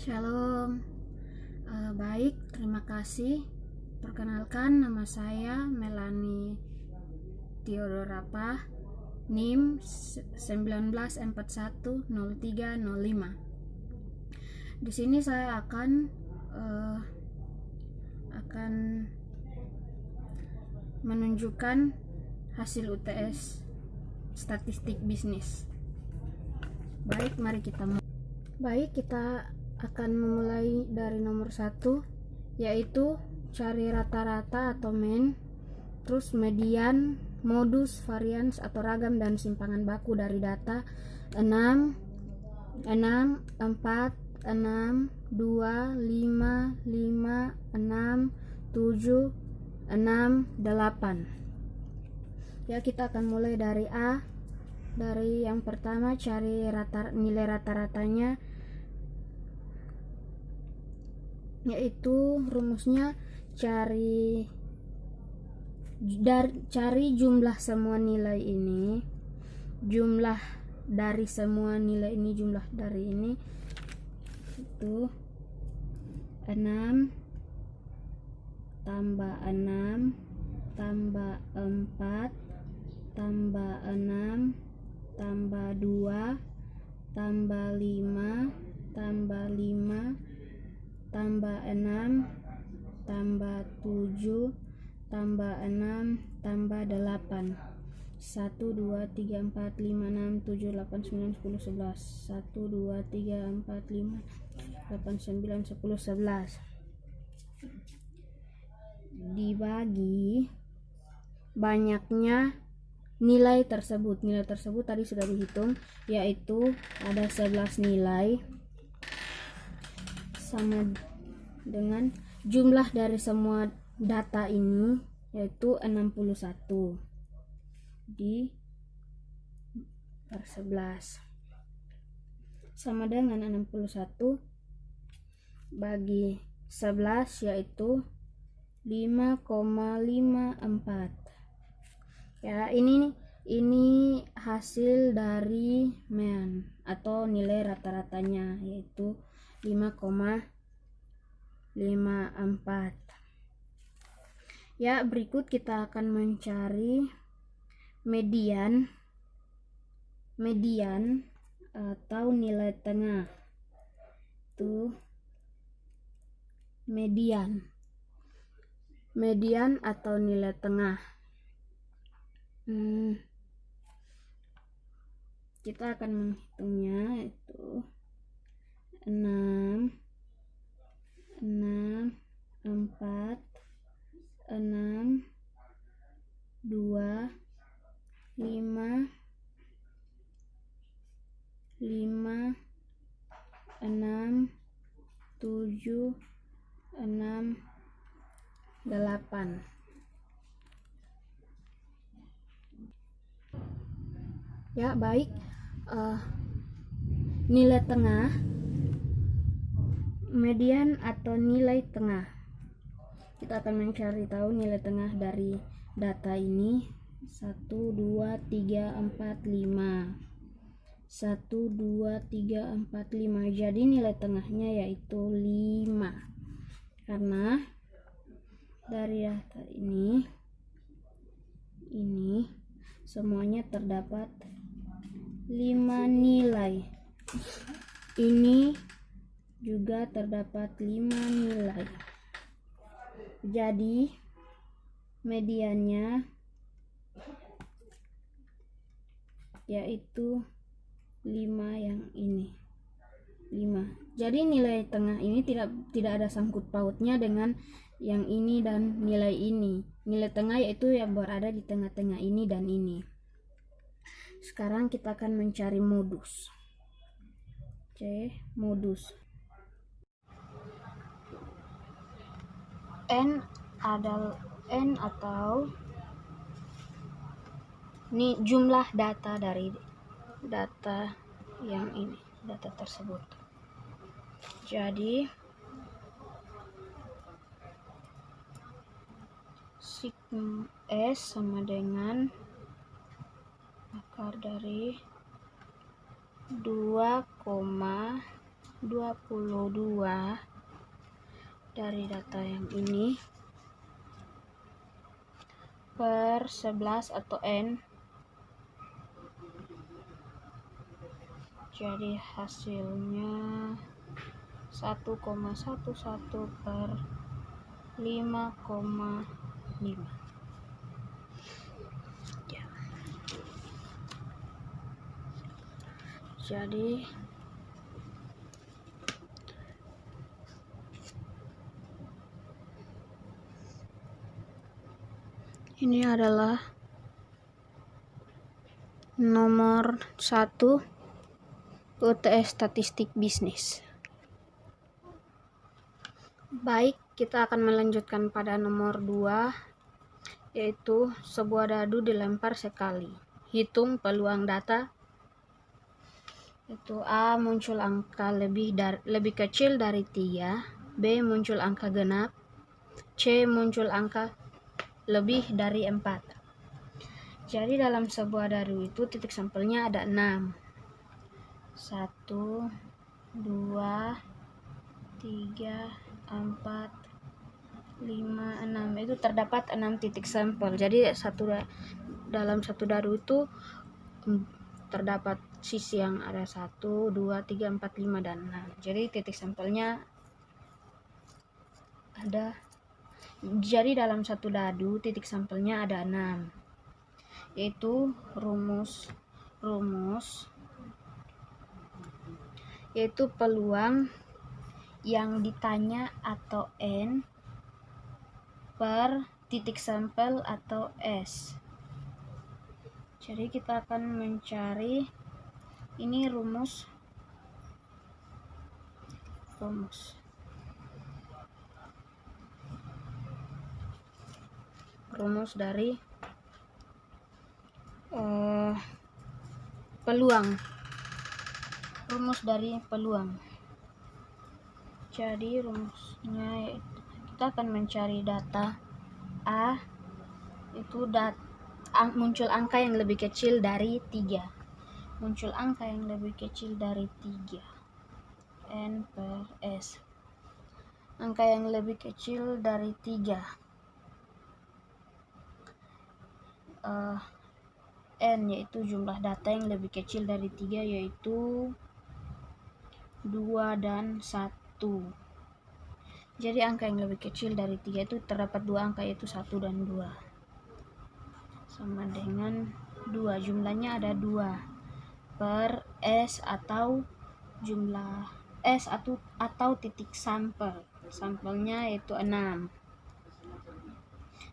Shalom. Baik, terima kasih. Perkenalkan, nama saya Melanie Theodorapa, NIM 19410305. Di sini saya akan menunjukkan hasil UTS statistik bisnis. Baik, mari kita mulai. Baik, kita akan memulai dari nomor 1, yaitu cari rata-rata atau mean, terus median, modus, varians atau ragam dan simpangan baku dari data 6, 4, 6, 2, 5, 6, 7, 6, 8. Ya, kita akan mulai dari A. Dari yang pertama, cari nilai rata-ratanya, yaitu rumusnya cari jumlah semua nilai ini, jumlah dari semua nilai ini, jumlah dari ini itu 6 tambah 6 tambah 4 tambah 6 tambah 2 tambah 5 tambah 5 tambah 6 tambah 7 tambah 6 tambah 8. 1 2 3 4 5 6 7 8 9 10 11. 1 2 3 4 5 8 9 10 11 dibagi banyaknya nilai tersebut. Nilai tersebut tadi sudah dihitung, yaitu ada 11 nilai, sama dengan jumlah dari semua data ini, yaitu 61 di per 11, sama dengan 61 bagi 11, yaitu 5,54. Ya, ini hasil dari mean atau nilai rata-ratanya, yaitu 5,54. Ya, berikut kita akan mencari median atau nilai tengah. Itu median atau nilai tengah. Kita akan menghitungnya, yaitu 6, 4, 6, 2, 5, 6, 7, 6, 8. Ya, baik. Nilai tengah, median atau nilai tengah. Kita akan mencari tahu nilai tengah dari data ini. 1 2 3 4 5. 1 2 3 4 5. Jadi nilai tengahnya yaitu 5. Karena dari data ini semuanya terdapat 5 nilai. Ini juga terdapat 5 nilai. Jadi mediannya yaitu 5 yang ini. 5. Jadi nilai tengah ini tidak ada sangkut pautnya dengan yang ini dan nilai ini. Nilai tengah yaitu yang berada di tengah-tengah ini dan ini. Sekarang kita akan mencari modus. Modus. N atau ini jumlah data dari data yang ini, data tersebut. Jadi sigma S sama dengan akar dari 2,5 22 dari data yang ini per 11 atau N, jadi hasilnya 1,11 per 5,5 ya. Jadi ini adalah nomor 1 UTS statistik bisnis. Baik, kita akan melanjutkan pada nomor 2, yaitu sebuah dadu dilempar sekali. Hitung peluang data. Itu A, muncul angka lebih kecil dari 3, B, muncul angka genap, C, muncul angka lebih dari 4. Jadi dalam sebuah dadu itu titik sampelnya ada 6. 1, 2, 3, 4, 5, 6. Itu terdapat 6 titik sampel. Jadi dalam satu dadu itu terdapat sisi yang ada 1, 2, 3, 4, 5, dan 6. Jadi titik sampelnya ada. Jadi dalam satu dadu titik sampelnya ada 6. Yaitu rumus yaitu peluang yang ditanya atau N per titik sampel atau S. Jadi kita akan mencari ini rumus dari peluang. Jadi rumusnya kita akan mencari data A, itu muncul angka yang lebih kecil dari 3. Muncul angka yang lebih kecil dari 3. N per S. Angka yang lebih kecil dari 3. N yaitu jumlah data yang lebih kecil dari 3, yaitu 2 dan 1. Jadi angka yang lebih kecil dari 3 itu terdapat 2 angka, yaitu 1 dan 2. Sama dengan 2, jumlahnya ada 2 per S atau jumlah S atau titik sampel. Sampelnya yaitu 6.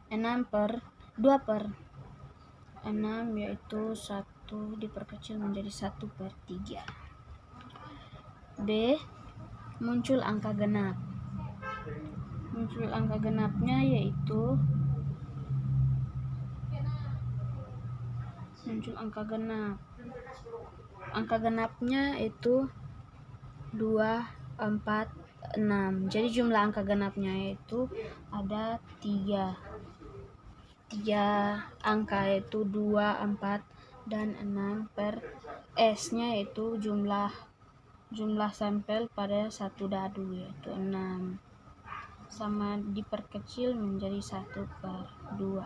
2 per 6 yaitu 1 diperkecil menjadi 1 per 3. B, muncul angka genap. Muncul angka genapnya yaitu angka genapnya itu 2, 4, 6. Jadi jumlah angka genapnya yaitu ada 3 angka, yaitu 2, 4, dan 6 per S-nya yaitu jumlah sampel pada satu dadu, yaitu 6, sama diperkecil menjadi 1 per 2.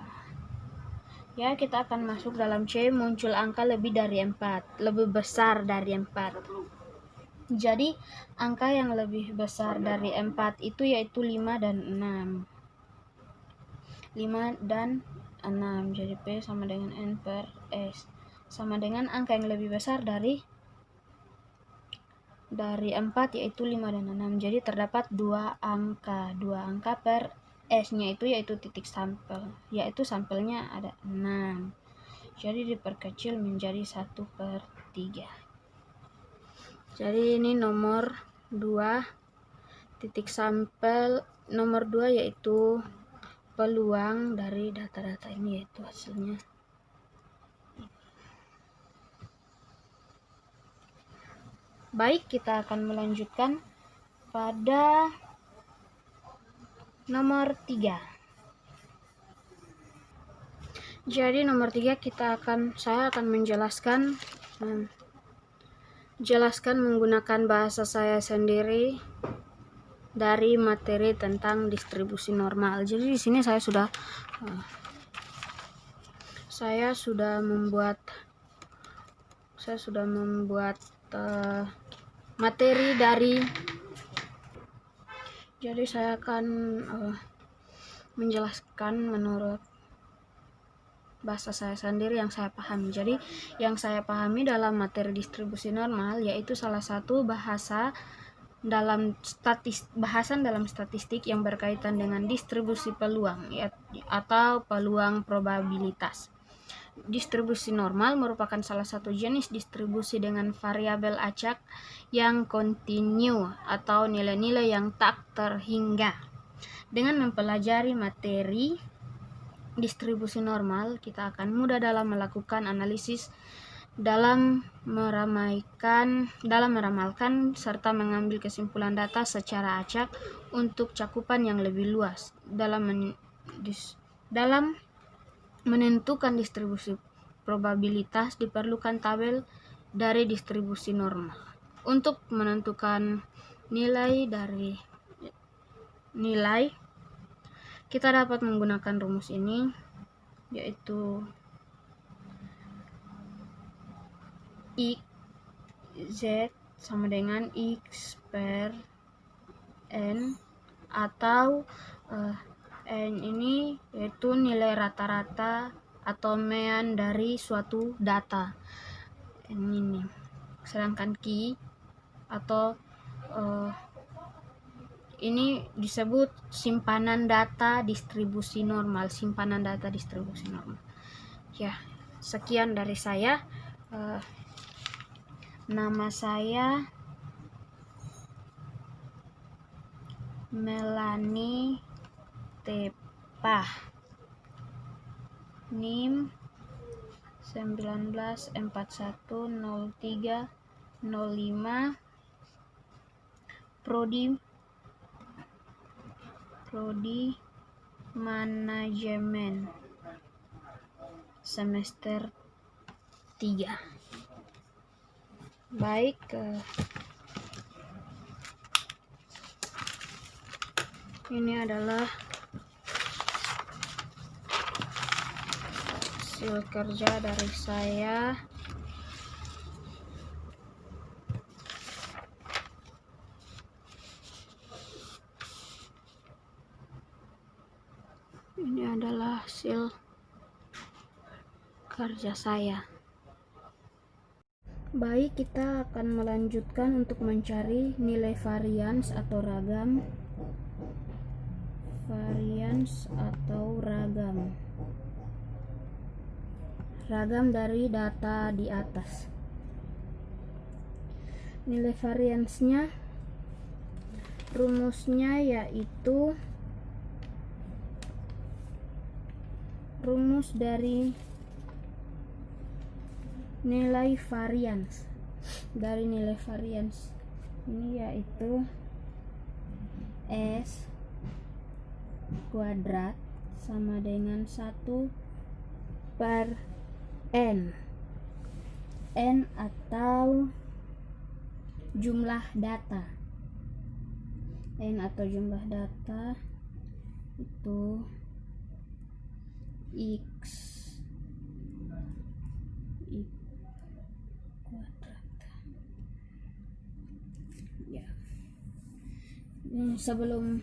Ya, kita akan masuk dalam C, muncul angka lebih besar dari 4. Jadi angka yang lebih besar dari 4 itu yaitu 5 dan 6. 5 dan 6. Jadi P sama dengan N per S. Sama dengan angka yang lebih besar dari 4 yaitu 5 dan 6. Jadi terdapat 2 angka per S-nya itu yaitu titik sampel, yaitu sampelnya ada 6. Jadi diperkecil menjadi 1 per 3. Jadi ini nomor 2, titik sampel nomor 2 yaitu peluang dari data-data ini, yaitu hasilnya. Baik, kita akan melanjutkan pada nomor 3. Jadi nomor 3 saya akan menjelaskan jelaskan menggunakan bahasa saya sendiri dari materi tentang distribusi normal. Jadi di sini saya sudah membuat materi dari. Jadi saya akan menjelaskan menurut bahasa saya sendiri yang saya pahami. Jadi yang saya pahami dalam materi distribusi normal yaitu salah satu bahasan dalam statistik yang berkaitan dengan distribusi peluang atau peluang probabilitas. Distribusi normal merupakan salah satu jenis distribusi dengan variabel acak yang kontinu atau nilai-nilai yang tak terhingga. Dengan mempelajari materi distribusi normal, kita akan mudah dalam melakukan analisis, dalam meramalkan serta mengambil kesimpulan data secara acak untuk cakupan yang lebih luas. Dalam menentukan distribusi probabilitas diperlukan tabel dari distribusi normal. Untuk menentukan nilai, kita dapat menggunakan rumus ini, yaitu X Z sama dengan X per N, atau N ini yaitu nilai rata-rata atau mean dari suatu data ini. Sedangkan Q atau ini disebut simpanan data distribusi normal. Ya, sekian dari saya. Nama saya Melani Tepah, NIM 19410305, Prodi Manajemen semester 3. Baik, ini adalah hasil kerja dari saya. Ini adalah hasil kerja saya. Baik, kita akan melanjutkan untuk mencari nilai varians atau ragam. Ragam dari data di atas. Nilai variansnya, rumusnya yaitu rumus dari nilai varians ini yaitu S kuadrat sama dengan 1 per N atau jumlah data. N atau jumlah data itu X kuadrat. Ya. Sebelum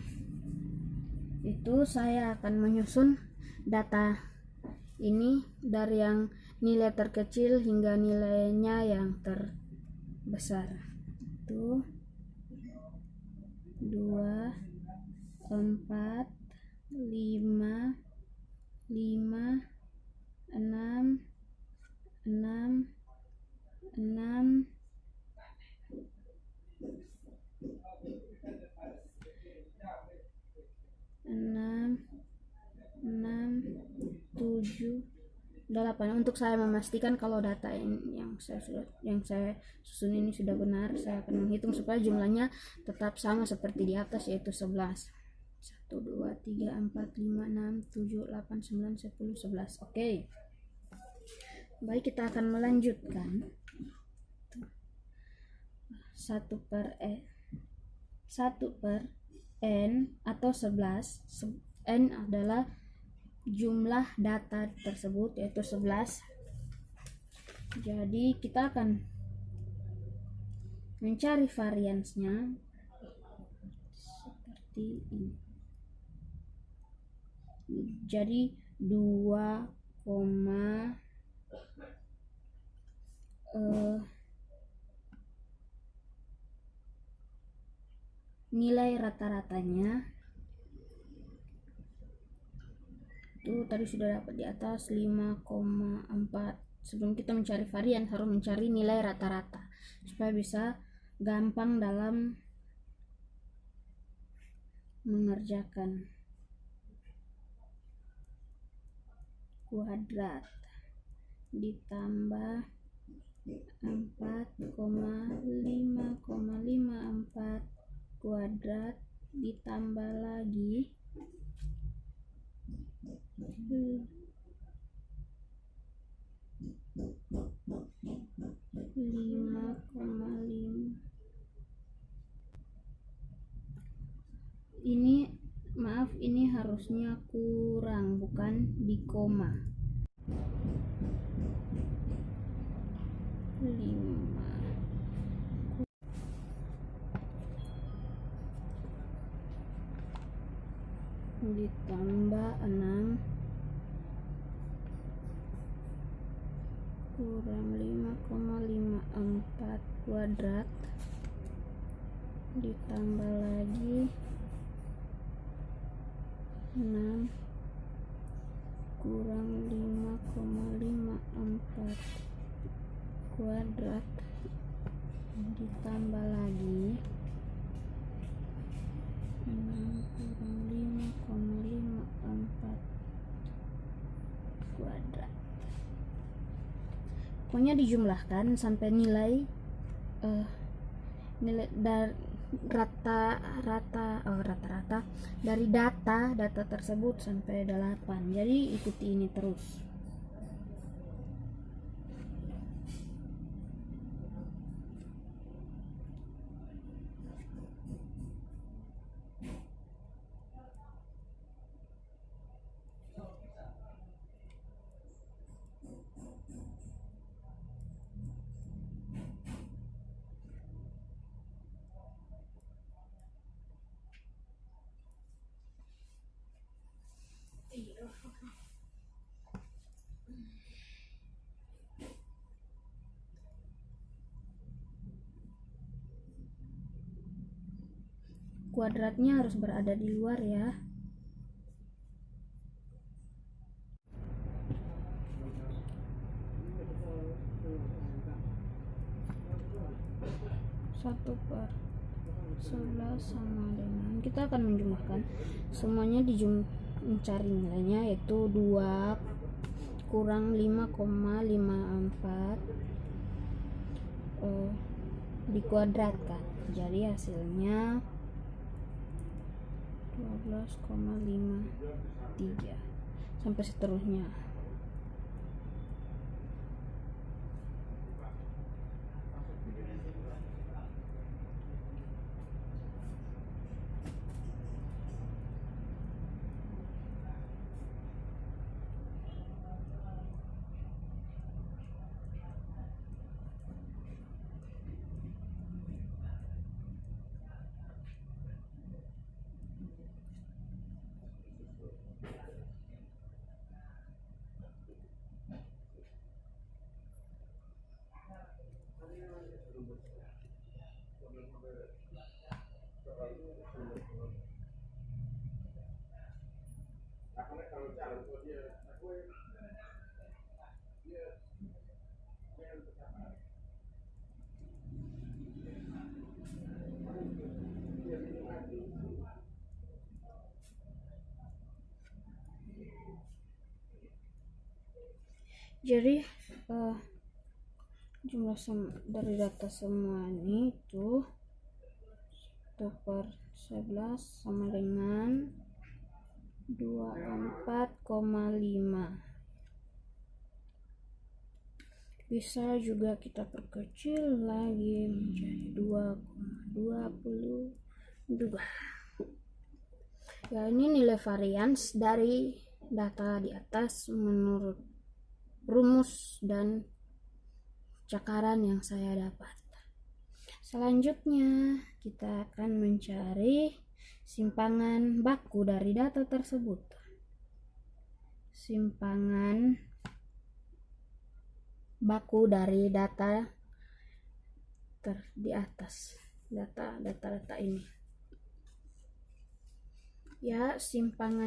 itu saya akan menyusun data ini dari yang nilai terkecil hingga nilainya yang terbesar. Itu 2, 4, 5, 6, 6, 6, 7, 8. Untuk saya memastikan kalau data yang saya susun ini sudah benar, saya akan menghitung supaya jumlahnya tetap sama seperti di atas, yaitu 11. 1, 2, 3, 4, 5, 6, 7, 8, 9, 10, 11. Oke. Baik, kita akan melanjutkan. 1/n atau 11. N adalah jumlah data tersebut, yaitu 11. Jadi kita akan mencari variansnya seperti ini. Jadi 2, nilai rata-ratanya itu tadi sudah dapat di atas 5,4. Sebelum kita mencari varian harus mencari nilai rata-rata supaya bisa gampang dalam mengerjakan. Kuadrat ditambah 4,554 kuadrat ditambah lagi 5,5. Ini harusnya kurang, bukan di koma. 5 ditambah 6 kurang 5,54 kuadrat ditambah lagi 6 kurang 5,54 kuadrat ditambah lagi 6 kurang 5,54 kuadrat. Pokoknya dijumlahkan sampai nilai rata-rata dari data tersebut sampai 8. Jadi ikuti ini terus. Kuadratnya harus berada di luar ya. Satu per 11 sama dengan, kita akan menjumlahkan semuanya, mencari nilainya, yaitu 2 kurang 5,54 dikuadratkan. Jadi hasilnya 12,53 sampai seterusnya. Jadi jumlah dari data semua ini itu 1/11 sama dengan 24,5. Bisa juga kita perkecil lagi menjadi 2,22. Ya, ini nilai varians dari data di atas menurut rumus dan cakaran yang saya dapat. Selanjutnya kita akan mencari simpangan baku dari data tersebut. Simpangan baku dari data di atas, data ini. Ya, simpangan